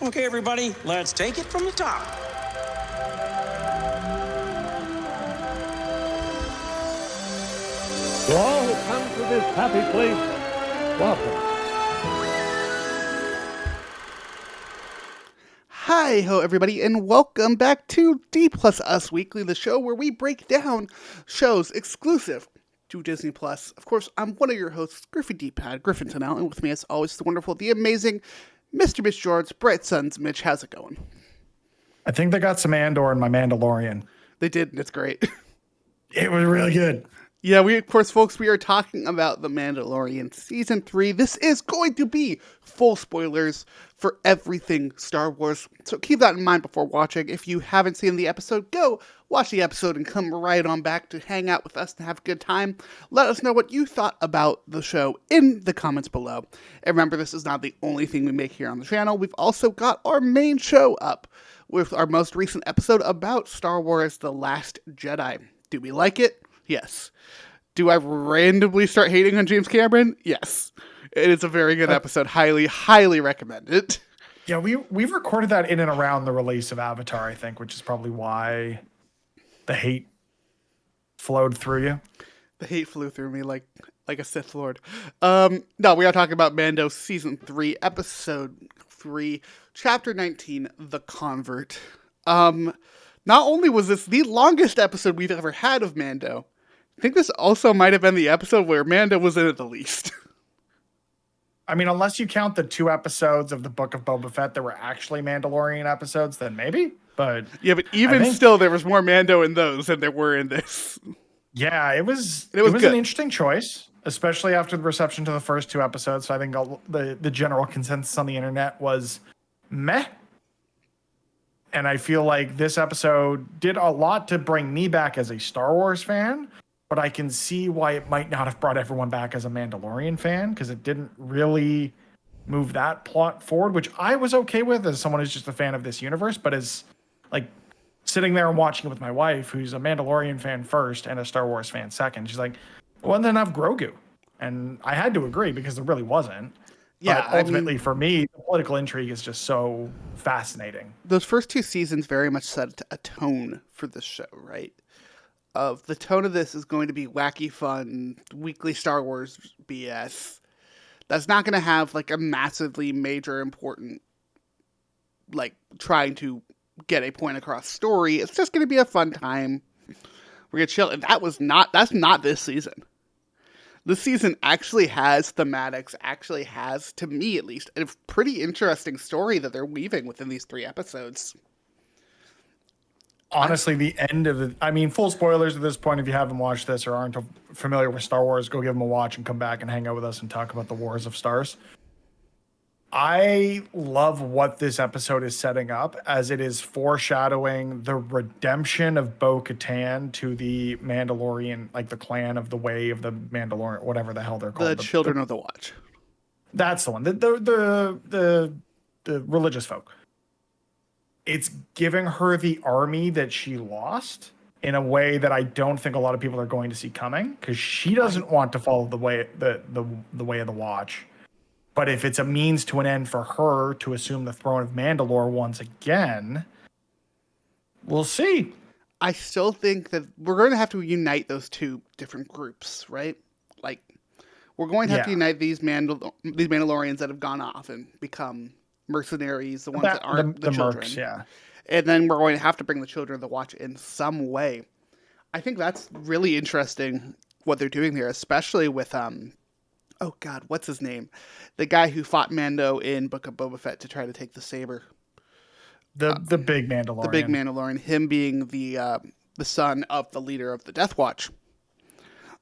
Okay, everybody, let's take it from the top. To all who come to this happy place, welcome. Hi-ho, everybody, and welcome back to D Plus Us Weekly, the show where we break down shows exclusive to Disney Plus. Of course, I'm one of your hosts, Griffin D-Pad, Griffin Tennell, and with me, as always, the wonderful, the amazing Mr. Mitch George, Bright Sons. Mitch, how's it going? I think they got some Andor in my Mandalorian. They did, and it's great. It was really good. Yeah, of course, folks, we are talking about The Mandalorian Season 3. This is going to be full spoilers for everything Star Wars, so keep that in mind before watching. If you haven't seen the episode, go watch the episode and come right on back to hang out with us and have a good time. Let us know what you thought about the show in the comments below. And remember, this is not the only thing we make here on the channel. We've also got our main show up with our most recent episode about Star Wars The Last Jedi. Do we like it? Yes. Do I randomly start hating on James Cameron? Yes. It is a very good episode. Highly, highly recommend it. Yeah, we've recorded that in and around the release of Avatar, I think, which is probably why the hate flowed through you. The hate flew through me like a Sith Lord. No, we are talking about Mando Season 3, Episode 3, Chapter 19, The Convert. Not only was this the longest episode we've ever had of Mando, I think this also might have been the episode where Mando was in it the least. I mean, unless you count the 2 episodes of the Book of Boba Fett that were actually Mandalorian episodes, then maybe. But yeah, but even still, there was more Mando in those than there were in this. Yeah, it was good. An interesting choice, especially after the reception to the first 2 episodes. So I think the general consensus on the internet was meh. And I feel like this episode did a lot to bring me back as a Star Wars fan, but I can see why it might not have brought everyone back as a Mandalorian fan, because it didn't really move that plot forward, which I was okay with as someone who's just a fan of this universe, but as like sitting there and watching it with my wife, who's a Mandalorian fan first and a Star Wars fan second, she's like, well, wasn't enough Grogu? And I had to agree because there really wasn't. Yeah, but ultimately, for me, the political intrigue is just so fascinating. Those first 2 seasons very much set a tone for this show, right? The tone of this is going to be wacky, fun, weekly Star Wars BS. That's not going to have like a massively major, important, like trying to get a point across story. It's just going to be a fun time. We're gonna chill, and that's not this season. This season actually has thematics, actually has, to me at least, a pretty interesting story that they're weaving within these 3 episodes. Honestly, the end of full spoilers at this point, if you haven't watched this or aren't familiar with Star Wars, go give them a watch and come back and hang out with us and talk about the Wars of Stars. I love what this episode is setting up, as it is foreshadowing the redemption of Bo-Katan to the Mandalorian, like the clan of the Way of the Mandalorian, whatever the hell they're called. The Children of the Watch. That's the one. The religious folk. It's giving her the army that she lost in a way that I don't think a lot of people are going to see coming, because she doesn't want to follow the way the way of the Watch. But if it's a means to an end for her to assume the throne of Mandalore once again, we'll see. I still think that we're going to have to unite those 2 different groups, right? Like, we're going to have to unite these Mandalorians that have gone off and become mercenaries, the ones that aren't the children. Mercs, yeah. And then we're going to have to bring the Children of the Watch in some way. I think that's really interesting what they're doing there, especially with oh God, what's his name? The guy who fought Mando in Book of Boba Fett to try to take the saber. The big Mandalorian. The big Mandalorian. Him being the son of the leader of the Death Watch.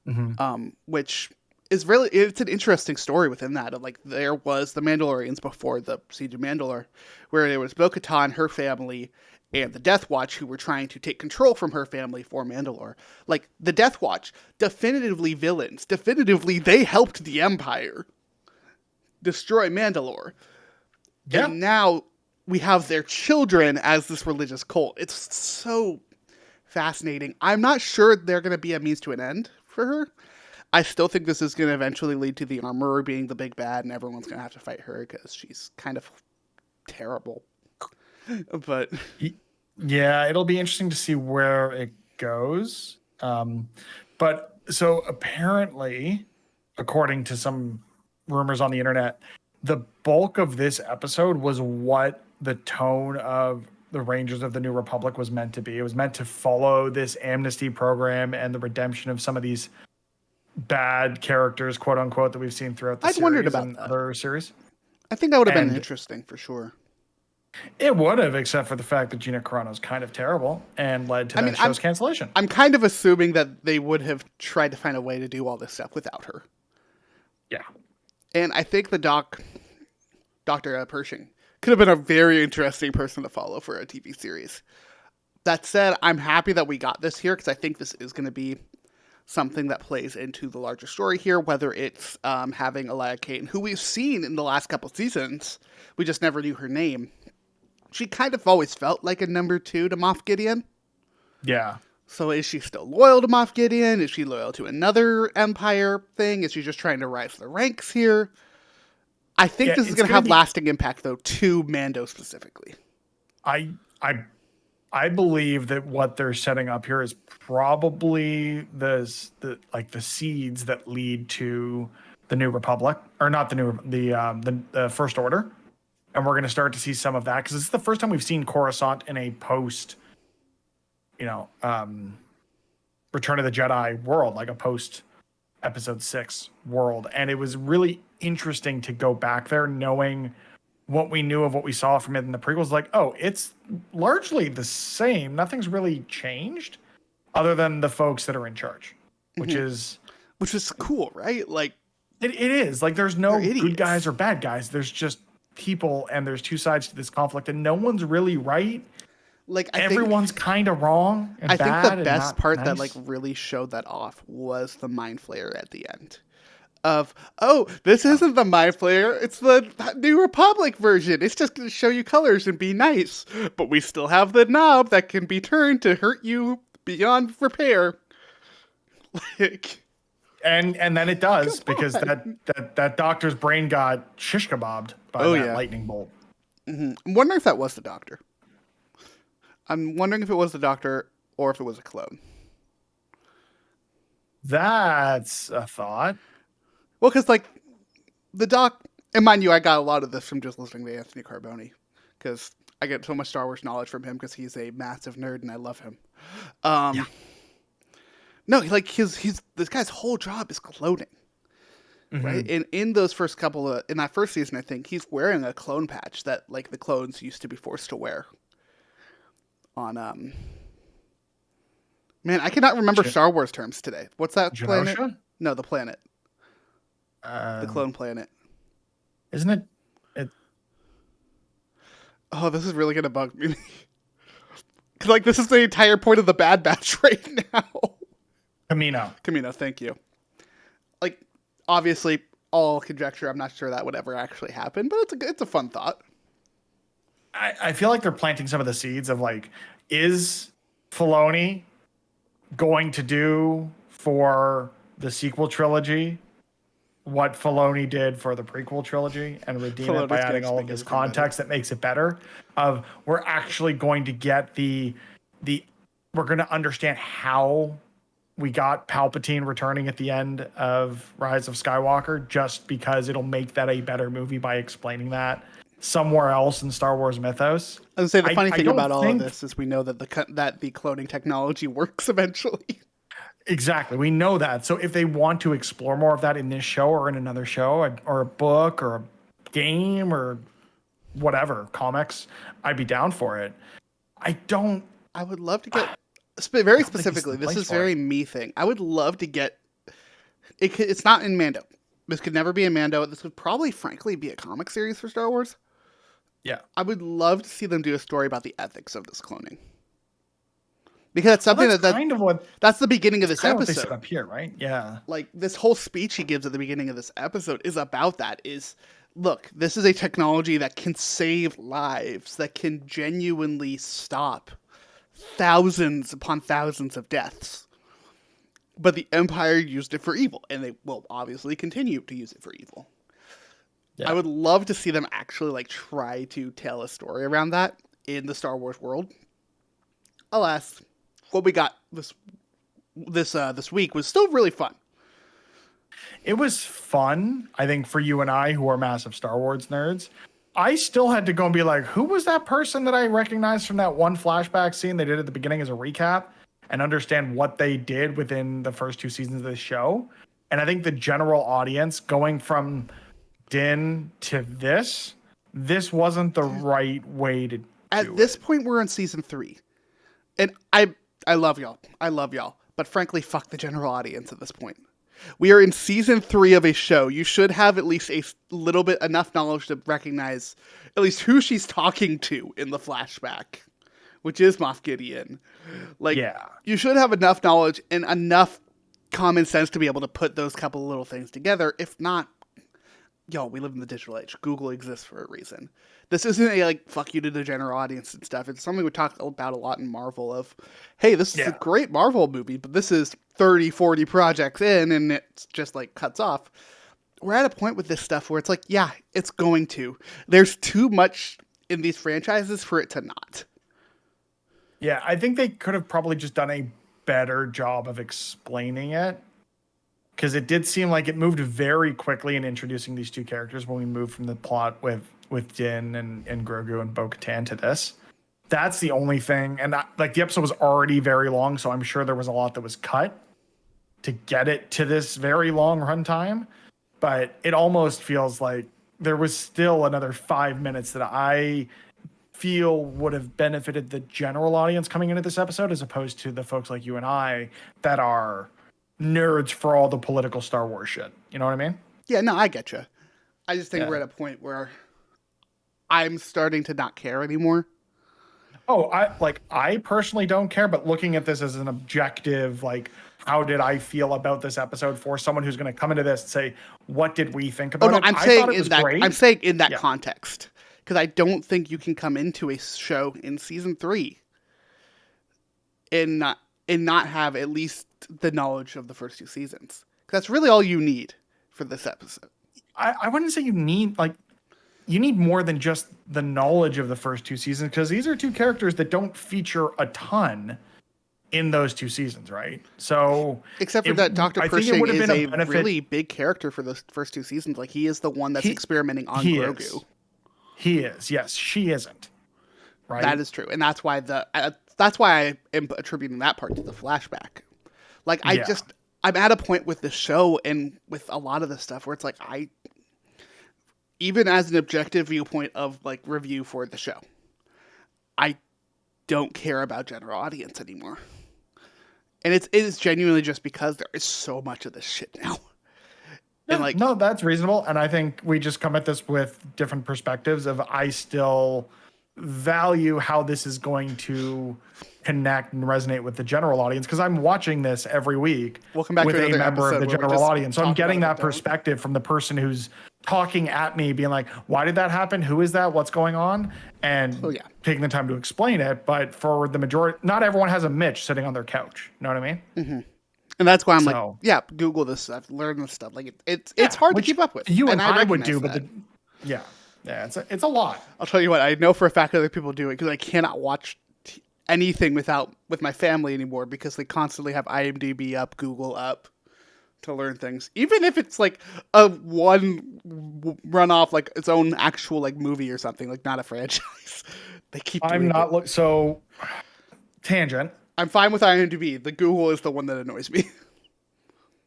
Mm-hmm. Which is it's an interesting story within that. Like, there was the Mandalorians before the Siege of Mandalore, where there was Bo-Katan, her family, and the Death Watch, who were trying to take control from her family for Mandalore. Like, the Death Watch, definitively villains. Definitively, they helped the Empire destroy Mandalore. Yeah. And now we have their children as this religious cult. It's so fascinating. I'm not sure they're going to be a means to an end for her. I still think this is going to eventually lead to the Armorer being the big bad, and everyone's going to have to fight her because she's kind of terrible. But Yeah, it'll be interesting to see where it goes. But so apparently, according to some rumors on the internet, the bulk of this episode was what the tone of the Rangers of the New Republic was meant to be. It was meant to follow this amnesty program and the redemption of some of these bad characters, quote unquote, that we've seen throughout the I'd series wondered about and that. other series. I think that would have been And- interesting for sure. It would have, except for the fact that Gina Carano's kind of terrible and led to that show's cancellation. I'm kind of assuming that they would have tried to find a way to do all this stuff without her. Yeah. And I think the Dr. Pershing could have been a very interesting person to follow for a TV series. That said, I'm happy that we got this here because I think this is going to be something that plays into the larger story here, whether it's having Elia Kane, who we've seen in the last couple seasons. We just never knew her name. She kind of always felt like a number 2 to Moff Gideon. Yeah. So is she still loyal to Moff Gideon? Is she loyal to another Empire thing? Is she just trying to rise the ranks here? I think this is going to have lasting impact, though, to Mando specifically. I believe that what they're setting up here is probably the seeds that lead to the New Republic, or not the First Order, and we're going to start to see some of that because this is the first time we've seen Coruscant in a post, Return of the Jedi world, like a post Episode 6 world, and it was really interesting to go back there, knowing what we knew of what we saw from it in the prequels. Like, oh, it's largely the same. Nothing's really changed, other than the folks that are in charge, which is cool, right? Like, it is like there's no good guys or bad guys. There's just people, and there's two sides to this conflict, and no one's really right. Like, everyone's kind of wrong. And I bad think the best part nice. that like really showed that off was the Mind Flayer at the end. Of, oh, this isn't the Mind Flayer, it's the New Republic version. It's just going to show you colors and be nice, but we still have the knob that can be turned to hurt you beyond repair. Like, and then it does because that doctor's brain got shish kebabbed by that lightning bolt. Mm-hmm. I'm wondering if that was the doctor. I'm wondering if it was the doctor or if it was a clone. That's a thought. Well, because, like, the doc... And mind you, I got a lot of this from just listening to Anthony Carboni. Because I get so much Star Wars knowledge from him because he's a massive nerd and I love him. Yeah. No, like, he's this guy's whole job is cloning. Mm-hmm. Right? And in those first couple of... In that first season, I think, he's wearing a clone patch that, like, the clones used to be forced to wear. On, Man, I cannot remember Star Wars terms today. What's that Genosha? planet? No, the planet. The clone planet. Isn't it? Oh, this is really going to bug me. Because, like, this is the entire point of the Bad Batch right now. Camino, thank you. Like, obviously, all conjecture. I'm not sure that would ever actually happen, but it's a fun thought. I feel like they're planting some of the seeds of, like, is Filoni going to do for the sequel trilogy what Filoni did for the prequel trilogy and redeem it by adding all of this context that makes it better? Of, we're actually going to get we're going to understand how we got Palpatine returning at the end of Rise of Skywalker, just because it'll make that a better movie by explaining that somewhere else in Star Wars mythos. I was say the funny thing about all of this is we know that the cloning technology works eventually. Exactly, we know that. So if they want to explore more of that in this show or in another show or a book or a game or whatever, comics, I'd be down for it. I would love to get very specifically. This is very me thing. I would love to get. It's not in Mando. This could never be in Mando. This would probably, frankly, be a comic series for Star Wars. Yeah. I would love to see them do a story about the ethics of this cloning. Because it's something that's the beginning of this episode. What they set up here, right? Yeah. Like, this whole speech he gives at the beginning of this episode is about that. Look, this is a technology that can save lives, that can genuinely stop thousands upon thousands of deaths. But the Empire used it for evil, and they will obviously continue to use it for evil. Yeah. I would love to see them actually, like, try to tell a story around that in the Star Wars world. Alas, what we got this week was still really fun. It was fun, I think, for you and I, who are massive Star Wars nerds. I still had to go and be like, who was that person that I recognized from that one flashback scene they did at the beginning as a recap, and understand what they did within the first 2 seasons of the show. And I think the general audience going from Din to this wasn't the right way to do At this point, we're in season 3. And I love y'all. I love y'all. But frankly, fuck the general audience at this point. We are in season 3 of a show. You should have at least a little bit enough knowledge to recognize at least who she's talking to in the flashback, which is Moff Gideon. Like, yeah. You should have enough knowledge and enough common sense to be able to put those couple of little things together. If not, yo, we live in the digital age. Google exists for a reason. This isn't a, like, fuck you to the general audience and stuff. It's something we talk about a lot in Marvel of, hey, this is a great Marvel movie, but this is 30, 40 projects in, and it's just, like, cuts off. We're at a point with this stuff where it's like, yeah, it's going to. There's too much in these franchises for it to not. Yeah, I think they could have probably just done a better job of explaining it. Because it did seem like it moved very quickly in introducing these 2 characters when we moved from the plot with Din and Grogu and Bo-Katan to this. That's the only thing. And the episode was already very long, so I'm sure there was a lot that was cut to get it to this very long runtime. But it almost feels like there was still another 5 minutes that I feel would have benefited the general audience coming into this episode, as opposed to the folks like you and I that are nerds for all the political Star Wars shit. You know what I mean? Yeah, no, I get you. I just think we're at a point where I'm starting to not care anymore. Oh, I personally don't care, but looking at this as an objective, like, how did I feel about this episode for someone who's going to come into this and say, what did we think about it? I'm saying in that context, because I don't think you can come into a show in season 3 and not have at least the knowledge of the first 2 seasons. That's really all you need for this episode. I wouldn't say you need more than just the knowledge of the first 2 seasons, because these are 2 characters that don't feature a ton in those 2 seasons, right? So except for that Dr. Pershing is a really big character for the first 2 seasons. Like, he is the one that's experimenting on Grogu. He is. Yes, she isn't. Right. That is true. And that's why I am attributing that part to the flashback. Like, I'm at a point with the show and with a lot of this stuff where it's like, even as an objective viewpoint of, like, review for the show, I don't care about general audience anymore. And it is genuinely just because there is so much of this shit now. And no, that's reasonable. And I think we just come at this with different perspectives of, I still value how this is going to connect and resonate with the general audience, because I'm watching this every week with a member of the general audience. So I'm getting that perspective from the person who's talking at me, being like, why did that happen? Who is that? What's going on? And taking the time to explain it. But for the majority, not everyone has a Mitch sitting on their couch. You know what I mean? Mm-hmm. And that's why I'm Google this stuff, learn this stuff. Like, it's hard to keep up with. You and I would do, but it's a lot. I'll tell you what, I know for a fact other people do it, because I cannot watch anything with my family anymore, because they constantly have IMDb up, Google up to learn things. Even if it's like a one run off, like its own actual, like, movie or something, like, not a franchise. They keep doing so tangent. I'm fine with IMDb. The Google is the one that annoys me.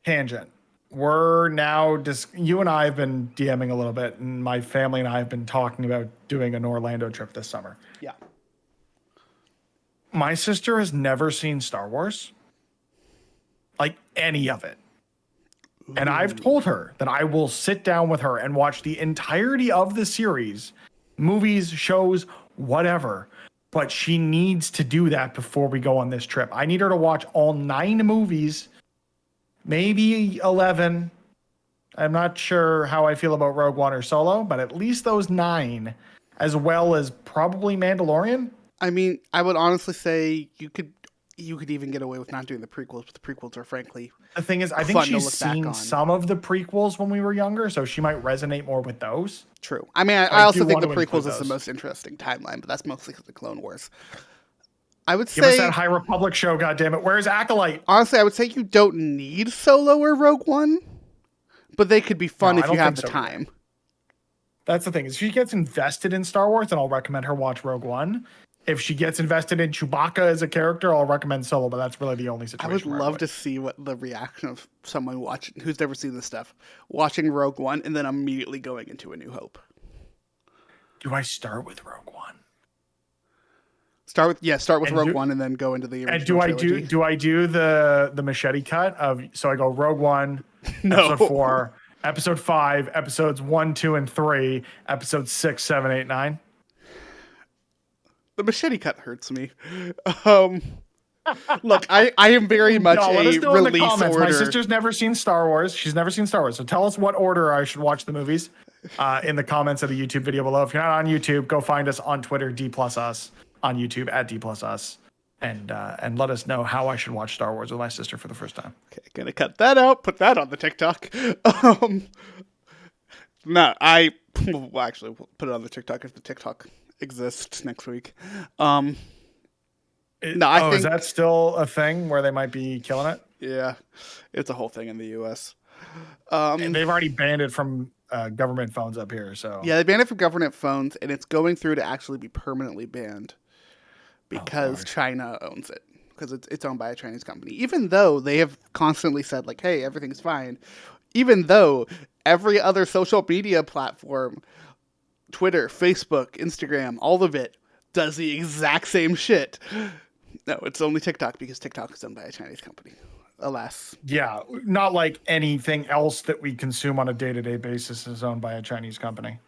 Tangent. We're now you and I have been DMing a little bit, and my family and I have been talking about doing an Orlando trip this summer. Yeah. My sister has never seen Star Wars, like any of it. Ooh. And I've told her that I will sit down with her and watch the entirety of the series, movies, shows, whatever. But she needs to do that before we go on this trip. I need her to watch all 9 movies, maybe 11. I'm not sure how I feel about Rogue One or Solo, but at least those 9, as well as probably Mandalorian. I mean, I would honestly say you could you could even get away with not doing the prequels, but the prequels are frankly The thing is, I think fun to she's look back seen on. some of the prequels when we were younger, so she might resonate more with those. True. I mean, I I also do think the want to include prequels is the those. most interesting timeline, but that's mostly because of the Clone Wars. I would Give us say, that High Republic show, goddammit. Where's Acolyte? honestly, I would say you don't need Solo or Rogue One, but they could be fun No, I if you don't have think the so either. time. That's the thing. If she gets invested in Star Wars, then I'll recommend her watch Rogue One. If she gets invested in Chewbacca as a character, I'll recommend Solo, but that's really the only I situation. would where love to see what the reaction of someone watching who's never seen this stuff, watching Rogue One and then immediately going into A New Hope. Do I start with Rogue One? Start with And Rogue do- One and then go into the original And trilogy. do I do the machete cut of, so I go Rogue One, No. episode 4, episode 5, episodes 1, 2, and 3, episodes 6, 7, 8, 9? The machete cut hurts me. Look, I am very much Let us a know in the release comments. order. My sister's never seen Star Wars. She's never seen Star Wars. So tell us what order I should watch the movies in the comments of the YouTube video below. If you're not on YouTube, go find us on Twitter, D+us, on YouTube at D+us, and let us know how I should watch Star Wars with my sister for the first time. Okay, gonna cut that out. Put that on the TikTok. No, I will actually put it on the TikTok if the TikTok exists next week. No, I think is that still a thing where they might be killing it? yeah, it's a whole thing in the U.S. And they've already banned it from government phones up here. So Yeah, they banned it from government phones, and it's going through to actually be permanently banned because China owns it, because it's owned by a Chinese company. Even though they have constantly said like, "Hey, everything's fine," even though every other social media platform, Twitter, Facebook, Instagram, all of it does the exact same shit. No, it's only TikTok because TikTok is owned by a Chinese company. Alas. yeah, not like anything else that we consume on a day-to-day basis is owned by a Chinese company.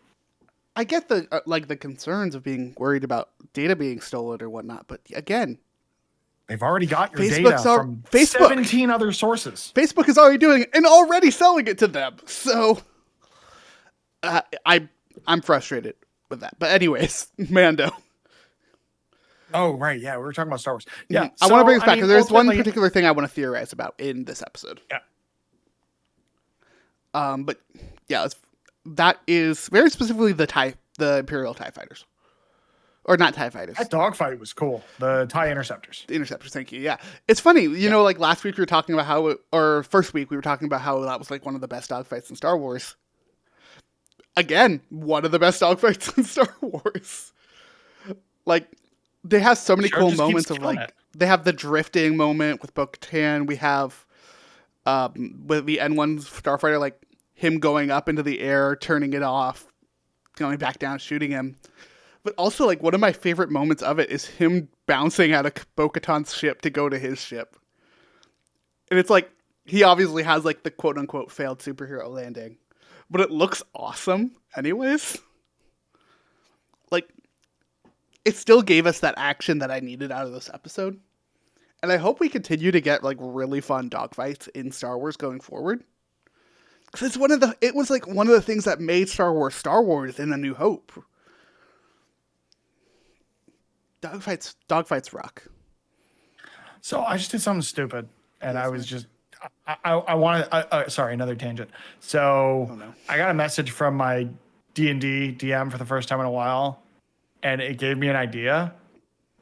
I get the the concerns of being worried about data being stolen or whatnot, but again, They've already got your Facebook's data our- from Facebook. 17 other sources. Facebook is already doing it and already selling it to them. So I'm frustrated with that. But anyways, Mando. Oh, right. Yeah, we were talking about Star Wars. Yeah. I want to bring this back mean, because there's one ultimately- particular thing I want to theorize about in this episode. Yeah. But yeah, that is very specifically the Imperial TIE fighters. Or not TIE fighters. That dogfight was cool. The TIE Interceptors. The Interceptors, thank you. Yeah. It's funny, you know, like last week we were talking about or first week we were talking about how that was like one of the best dogfights in Star Wars. Again, one of the best dogfights in Star Wars. Like, they have so many cool just moments keeps of killing like, it. they have the drifting moment with Bo-Katan. We have with the N1 starfighter, like him going up into the air, turning it off, going back down, shooting him. But also, like, one of my favorite moments of it is him bouncing out of Bo-Katan's ship to go to his ship. And it's like, he obviously has, like, the quote-unquote failed superhero landing. But it looks awesome anyways. Like, it still gave us that action that I needed out of this episode. And I hope we continue to get, like, really fun dogfights in Star Wars going forward. Because it was, like, one of the things that made Star Wars in A New Hope. Dogfights rock. So I just did something stupid, and I was just, I wanted, sorry, another tangent. So no. I got a message from my D&D DM for the first time in a while, and it gave me an idea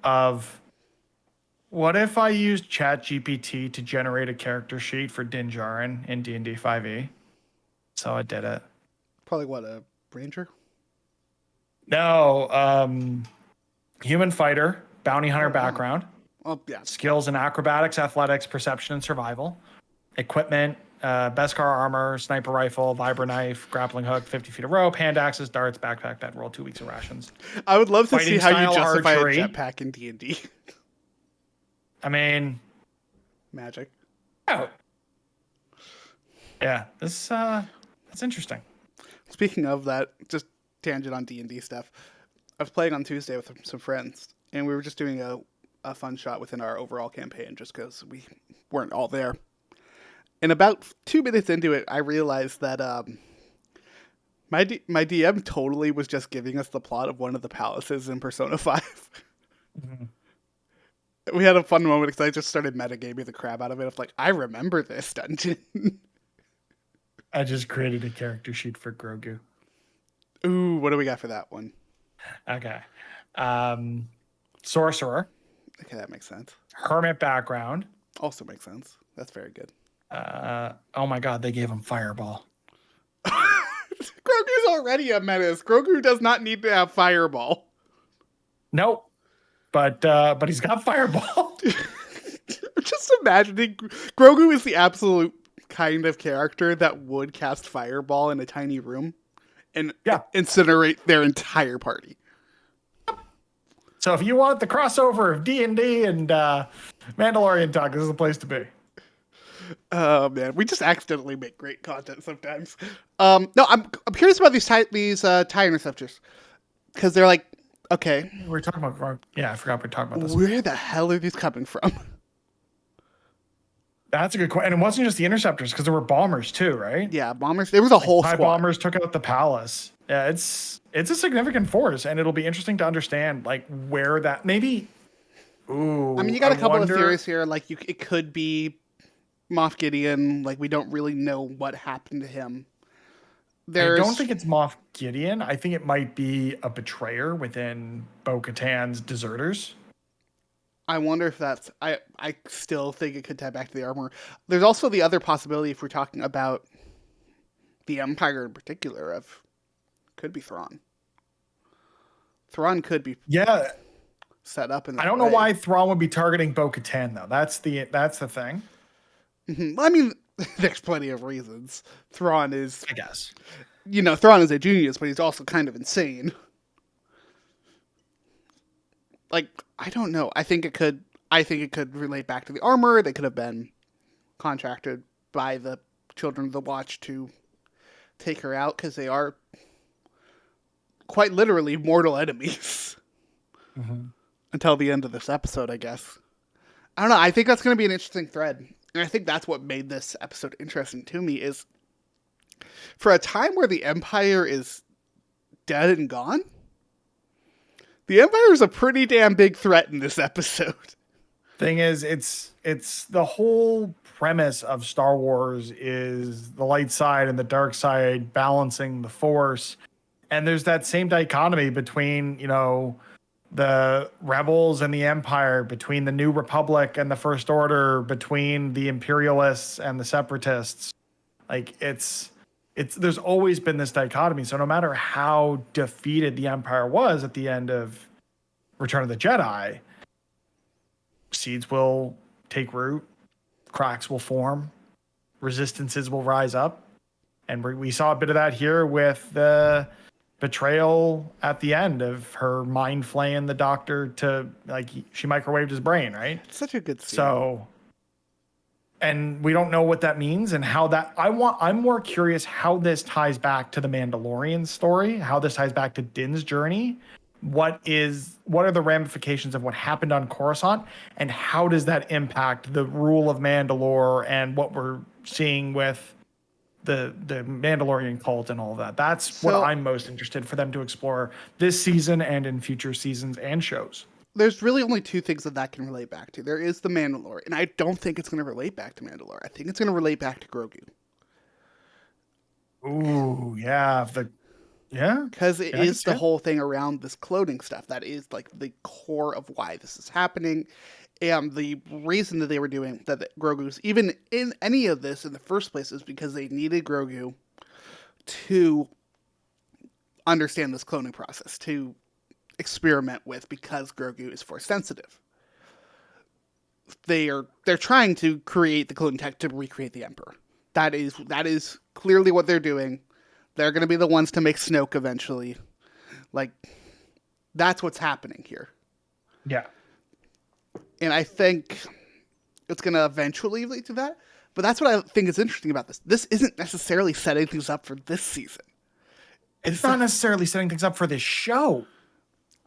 of what if I used ChatGPT to generate a character sheet for Din Djarin in D&D 5e. So I did it. Probably what, a ranger? No, human fighter, bounty hunter background. Oh, yeah. Skills in acrobatics, athletics, perception, and survival. Equipment, Beskar armor, sniper rifle, vibra knife, grappling hook, 50 feet of rope, hand axes, darts, backpack, bedroll, 2 weeks of rations. I would love to Fighting see how you style justify archery. a jetpack in D&D. I mean, Magic. oh. Yeah, that's interesting. Speaking of that, just tangent on D&D stuff. I was playing on Tuesday with some friends, and we were just doing a fun shot within our overall campaign just because we weren't all there. And about 2 minutes into it, I realized that my DM totally was just giving us the plot of one of the palaces in Persona 5. Mm-hmm. We had a fun moment because I just started metagaming the crap out of it. Of like, I remember this dungeon. I just created a character sheet for Grogu. Ooh, what do we got for that one? Okay. Sorcerer. Okay, that makes sense. Hermit background. Also makes sense. That's very good. Oh my god, they gave him Fireball. Grogu's already a menace. Grogu does not need to have Fireball. Nope. But he's got Fireball. Just imagining Grogu is the absolute kind of character that would cast Fireball in a tiny room and incinerate their entire party. So if you want the crossover of D&D and Mandalorian talk, this is the place to be. Oh man, we just accidentally make great content sometimes. No, I'm curious about these tie interceptors because they're like, okay, we're talking about. Yeah, I forgot we were talking about this. Where the hell are these coming from? That's a good question. And it wasn't just the interceptors because there were bombers too, right? Yeah, bombers. There was a whole squad. Bombers took out the palace. Yeah, it's a significant force, and it'll be interesting to understand like where that maybe. Ooh, I mean, you got a couple of theories here. Like, it could be Moff Gideon. Like, we don't really know what happened to him. I don't think it's Moff Gideon. I think it might be a betrayer within Bo-Katan's deserters. I wonder if that's... I still think it could tie back to the armor. There's also the other possibility, if we're talking about the Empire in particular, could be Thrawn. Thrawn could be set up in that I don't know why Thrawn would be targeting Bo-Katan, though. That's the thing. Mm-hmm. I mean, there's plenty of reasons. Thrawn is... I guess. Thrawn is a genius, but he's also kind of insane. Like, I don't know. I think it could relate back to the armor. They could have been contracted by the Children of the Watch to take her out because they are quite literally mortal enemies. Mm-hmm. Until the end of this episode, I guess. I don't know. I think that's going to be an interesting thread. And I think that's what made this episode interesting to me is for a time where the Empire is dead and gone, the Empire is a pretty damn big threat in this episode. Thing is, it's the whole premise of Star Wars is the light side and the dark side balancing the Force. And there's that same dichotomy between, the rebels and the Empire, between the New Republic and the First Order, between the Imperialists and the Separatists. Like there's always been this dichotomy. So no matter how defeated the Empire was at the end of Return of the Jedi, seeds will take root, cracks will form, resistances will rise up. And we saw a bit of that here with the betrayal at the end of her mind flaying the doctor to she microwaved his brain, right? It's such a good scene. So, and we don't know what that means and how that I'm more curious how this ties back to the Mandalorian story, how this ties back to Din's journey. What are the ramifications of what happened on Coruscant, and how does that impact the rule of Mandalore and what we're seeing with the Mandalorian cult and all of that? That's what I'm most interested for them to explore this season and in future seasons and shows. There's really only two things that can relate back to. There is the Mandalore, and I don't think it's going to relate back to Mandalore. I think it's going to relate back to Grogu. Ooh, yeah. Because it is the whole thing around this cloning stuff. That is like the core of why this is happening. And the reason that they were doing that Grogu's even in any of this in the first place is because they needed Grogu to understand this cloning process, to experiment with, because Grogu is force sensitive. They're trying to create the clone tech to recreate the Emperor. That is clearly what they're doing. They're going to be the ones to make Snoke eventually. Like, that's what's happening here. Yeah. And I think it's going to eventually lead to that. But that's what I think is interesting about this. This isn't necessarily setting things up for this season. It's not necessarily setting things up for this show.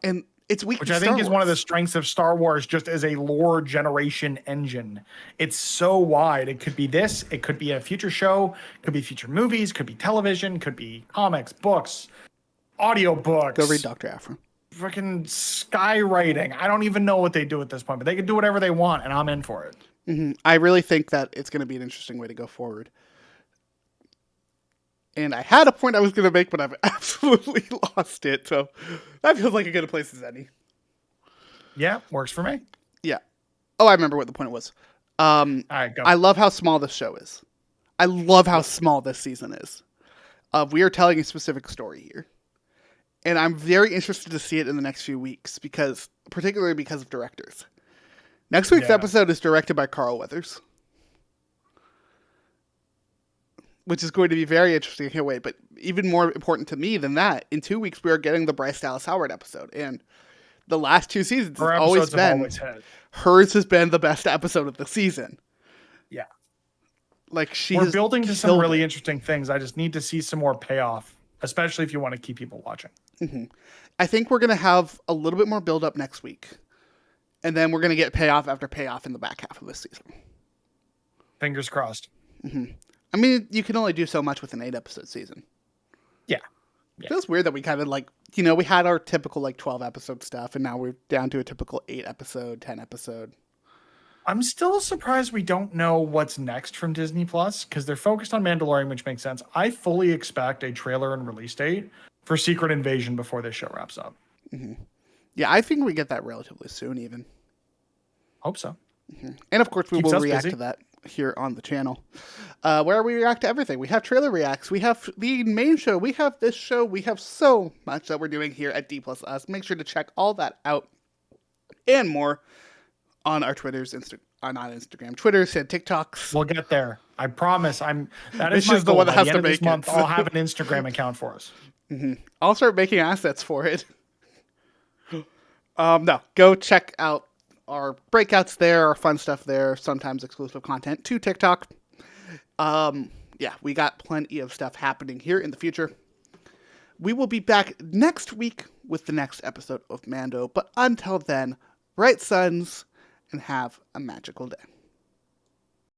And it's weak. Which I think is one of the strengths of Star Wars just as a lore generation engine. It's so wide. It could be this. It could be a future show. It could be future movies. Could be television. Could be comics, books, audiobooks. Go read Dr. Afra. freaking skywriting. I don't even know what they do at this point, but they can do whatever they want, and I'm in for it. I really think that it's going to be an interesting way to go forward. And I had a point I was going to make, but I've absolutely lost it. So that feels like a good place as any. Yeah, works for me. Yeah. Oh, I remember what the point was. All right, go. I love how small this show is. I love how small this season is. We are telling a specific story here. And I'm very interested to see it in the next few weeks, particularly because of directors. Next week's episode is directed by Carl Weathers, which is going to be very interesting. I can't wait. But even more important to me than that, in 2 weeks, we are getting the Bryce Dallas Howard episode. And the last 2 seasons has always been, hers has been the best episode of the season. Yeah. Like we're building to some really interesting things. I just need to see some more payoff, especially if you want to keep people watching. Mm-hmm. I think we're going to have a little bit more build up next week. And then we're going to get payoff after payoff in the back half of this season. Fingers crossed. Mm-hmm. I mean, you can only do so much with an 8-episode season. Yeah. It feels weird that we kind of we had our typical 12-episode stuff, and now we're down to a typical 8-episode, 10-episode. I'm still surprised we don't know what's next from Disney Plus, because they're focused on Mandalorian, which makes sense. I fully expect a trailer and release date for Secret Invasion before this show wraps up. Mm-hmm. Yeah, I think we get that relatively soon, even. Hope so. Mm-hmm. And of course, we will react to that here on the channel, where we react to everything. We have trailer reacts, we have the main show, we have this show, we have so much that we're doing here at D Plus Us. Make sure to check all that out and more on our Twitters, not Instagram, Twitters and TikToks. We'll get there. I promise. That is my the one that has to make this month, I'll have an Instagram account for us. Mm-hmm. I'll start making assets for it. No, go check out our breakouts there, our fun stuff there, sometimes exclusive content to TikTok. Yeah, we got plenty of stuff happening here in the future. We will be back next week with the next episode of Mando, but until then, right, sons, and have a magical day.